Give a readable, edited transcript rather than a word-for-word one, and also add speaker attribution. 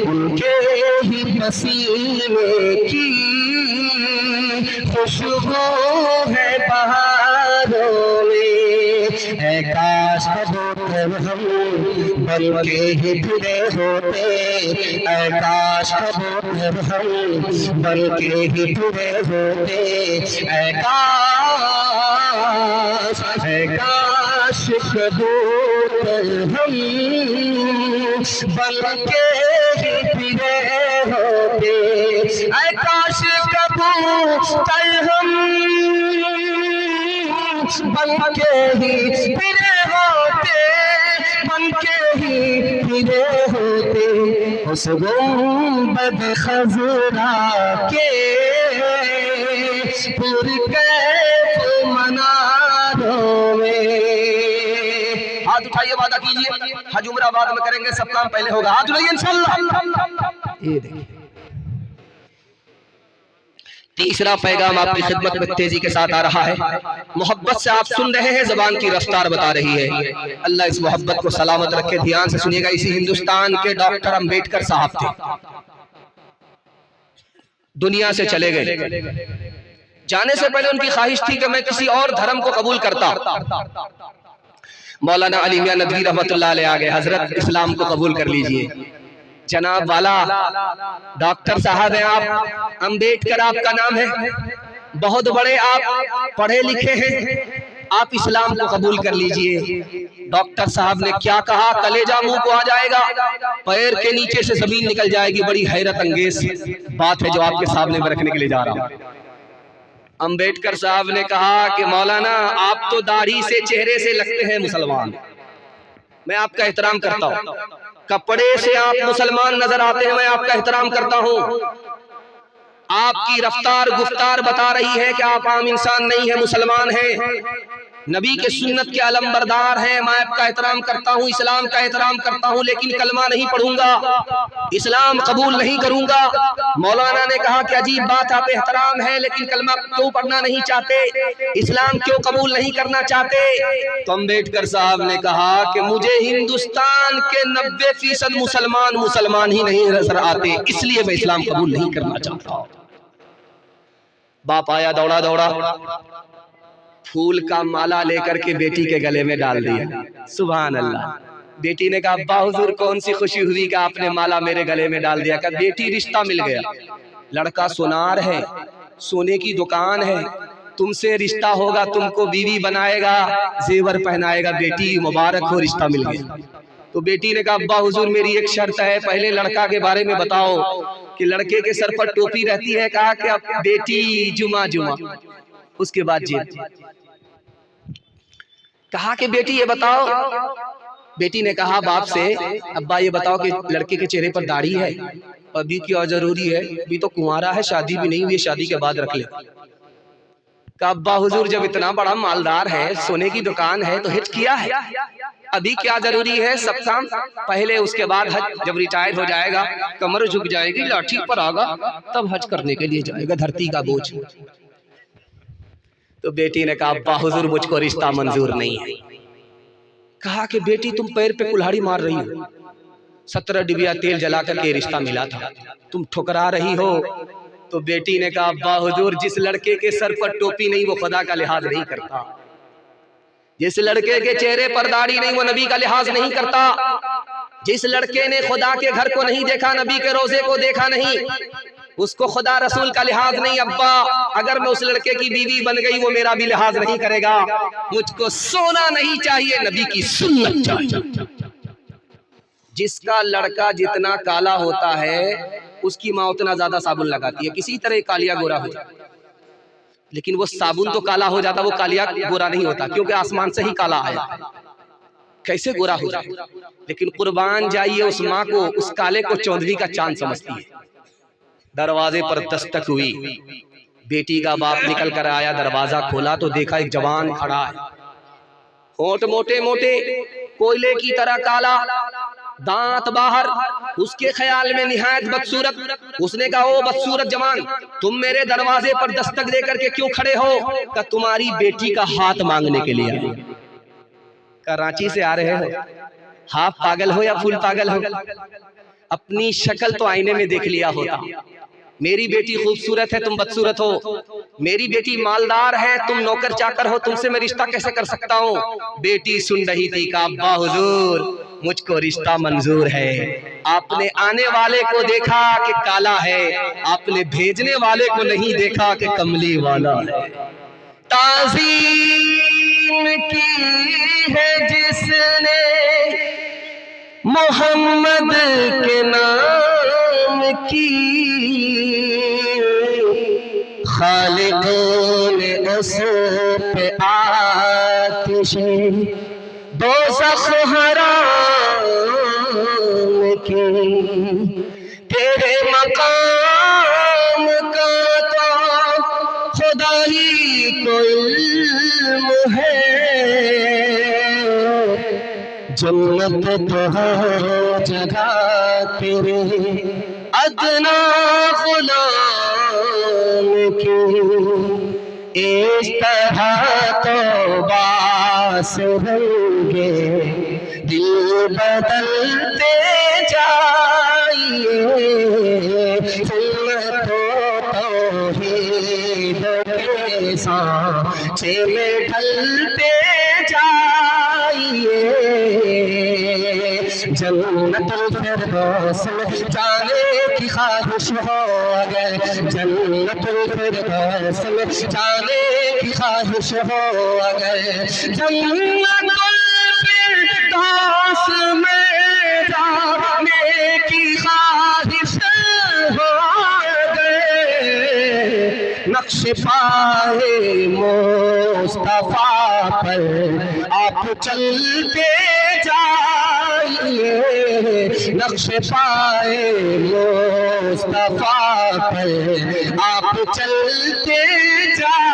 Speaker 1: उनके ही पसीने की खुशबू है बहारों में। है काश कबूतर हम बन के ही फिरे होते, है काश कबूतर हम बन के ही फिरे होते, है काश कबूतर हम बन के ही फिरे होते, है काश कबूतर हम बन के ही फिरे होते, बन के ही फिरे होते उस गुंबद खज़रा के पुरकैफ मनारों में। हाथ उठाइए, वादा कीजिए हज उम्रा बाद में करेंगे, सब काम पहले होगा। हाथ उठाइए इंशाअल्लाह। ये देखिए तीसरा पैगाम आपकी खिदमत में तेजी के साथ आ रहा है। मोहब्बत से आप सुन रहे हैं, ज़बान की रफ्तार बता रही है। अल्लाह इस मोहब्बत को सलामत रखे। ध्यान से सुनिएगा। इसी हिंदुस्तान के डॉक्टर अंबेडकर साहब थे, दुनिया से चले गए। जाने से पहले उनकी ख्वाहिश थी कि मैं किसी और धर्म को कबूल करता। मौलाना अली मियां नदवी रहमतुल्लाह अलैह आ गए, हजरत इस्लाम को कबूल कर लीजिए। जनाब वाला डॉक्टर साहब हैं आप, अंबेडकर आपका नाम है, बहुत बड़े आप पढ़े लिखे हैं, आप इस्लाम को कबूल कर लीजिए। डॉक्टर साहब ने क्या कहा, कलेजा मुंह को आ जाएगा, पैर के नीचे से जमीन निकल जाएगी। बड़ी हैरत अंगेज बात है जो आपके सामने में रखने के लिए जा रहा हूं। अंबेडकर साहब ने कहा कि मौलाना आप तो दाढ़ी से चेहरे से लगते हैं मुसलमान, मैं आपका एहतराम करता हूं। कपड़े से आप मुसलमान नजर आते हैं, मैं आपका एहतराम करता हूं। आपकी रफ्तार गुफ्तार बता रही है कि आप आम इंसान नहीं है, मुसलमान हैं, नबी के सुन्नत के अलमबरदार हैं, मैं आपका एहतराम करता हूं, इस्लाम का एहतराम करता हूं, लेकिन कलमा नहीं पढ़ूंगा, इस्लाम कबूल नहीं करूंगा। मौलाना ने कहा कि अजीब बात, आप एहतराम है लेकिन कलमा क्यों पढ़ना नहीं चाहते, इस्लाम क्यों कबूल नहीं करना चाहते? तो अंबेडकर साहब ने कहा कि मुझे हिंदुस्तान के 90% मुसलमान ही नहीं नजर आते, इसलिए मैं इस्लाम कबूल नहीं करना चाहता। बाप आया दौड़ा दौड़ा, फूल का माला लेकर के बेटी के गले में डाल दिया। सुभान अल्लाह। बेटी ने कहा अब्बा हुजूर कौन सी खुशी हुई कि आपने माला मेरे गले में डाल दिया? कहा बेटी रिश्ता मिल गया, लड़का सोनार है, सोने की दुकान है, तुमसे रिश्ता होगा, तुमको बीवी बनाएगा, जेवर पहनाएगा, बेटी मुबारक हो, रिश्ता मिल गया। तो बेटी ने कहा अब्बा हुजूर मेरी एक शर्त है, पहले लड़का के बारे में बताओ कि लड़के के सर पर टोपी रहती है। कहा कि अब बेटी जुमा जुमा, उसके बाद जी। कहा कि बेटी ये बताओ, बेटी ने कहा बाप से अब्बा ये बताओ कि लड़के के चेहरे पर दाढ़ी है, अभी क्या जरूरी है, अभी तो कुंवारा है, शादी भी नहीं हुई, शादी के बाद रख ले। कहा अब्बा हुजूर जब इतना बड़ा मालदार है, सोने की दुकान है, तो हिट किया है, अभी क्या जरूरी है, सब काम पहले, उसके बाद हज, जब रिटायर हो जाएगा, कमर झुक जाएगी, लाठी पर आगा, तब हज करने के लिए जाएगा, धरती का बोझ। तो बेटी ने कहा अब्बा हुजूर मुझको रिश्ता मंजूर नहीं है। कहा कि बेटी तुम पैर पे कुल्हाड़ी मार रही हो, 17 डिबिया तेल जला करके रिश्ता मिला था, तुम ठुकरा रही हो। तो बेटी ने कहा अब्बा हुजूर जिस लड़के के सर पर टोपी नहीं वो खुदा का लिहाज नहीं करता, जिस लड़के के चेहरे पर दाढ़ी नहीं वो नबी का लिहाज नहीं करता, जिस लड़के ने खुदा के घर को नहीं देखा, नबी के रोजे को देखा नहीं, उसको खुदा रसूल का लिहाज नहीं। अब्बा अगर मैं उस लड़के की बीवी बन गई वो मेरा भी लिहाज नहीं करेगा। मुझको सोना नहीं चाहिए, नबी की सुन्नत चाहिए। जिसका लड़का जितना काला होता है उसकी माँ उतना ज्यादा साबुन लगाती है, किसी तरह कालिया गोरा हो जाए, लेकिन वो साबुन तो काला हो जाता, वो कालिया गोरा नहीं होता, क्योंकि आसमान से ही काला आया, कैसे गोरा हो जाए। लेकिन कुर्बान जाइए उस माँ को, उस काले को चौंधरी का चांद समझती है। दरवाजे पर दस्तक हुई, बेटी का बाप निकल कर आया, दरवाजा खोला तो देखा एक जवान खड़ा है, होंठ मोटे मोटे, कोयले की तरह काला, दांत बाहर, उसके ख्याल में निहायत बदसूरत। उसने कहा ओ बदसूरत जवान, तुम मेरे दरवाजे पर दस्तक देकर के क्यों खड़े हो? का तुम्हारी बेटी का हाथ मांगने के लिए। कराची से आ रहे हो, हाफ पागल हो या फुल पागल हो, अपनी शक्ल तो आईने में देख लिया होता। मेरी बेटी खूबसूरत है, तुम बदसूरत हो। मेरी बेटी मालदार है, तुम नौकर चाकर हो, तुमसे मैं रिश्ता कैसे कर सकता हूँ। बेटी सुन रही थी का अब्बा हुजूर मुझको रिश्ता मंजूर है। आपने आने वाले को देखा कि काला है, आपने भेजने वाले को नहीं देखा कि कमली वाला है। ताज़ीम की है जिसने मोहम्मद के नाम की, खालिक़ ने उस पे आतिशे दोज़ख हराम की। तेरे मकाम का तो खुदा ही को इल्म है, जन्नत तो हर जगह तेरे अदना गुलाम की। इस तरह तो बास होंगे दिल बदलते जाइए, तौहीद के सांचे में ढलते जाइए। जन्नतुल फिरदौस में जाने की ख्वाहिश हो अगर, जन्नतुल फिरदौस में जाने की ख्वाहिश हो अगर, जन्नतुल फिरदौस में जाने की ख्वाहिश हो अगर, नक्श पाए मुस्तफा पर आप चलते जाइए, नक्श पाए मुस्तफा पर आप चलते जाइए।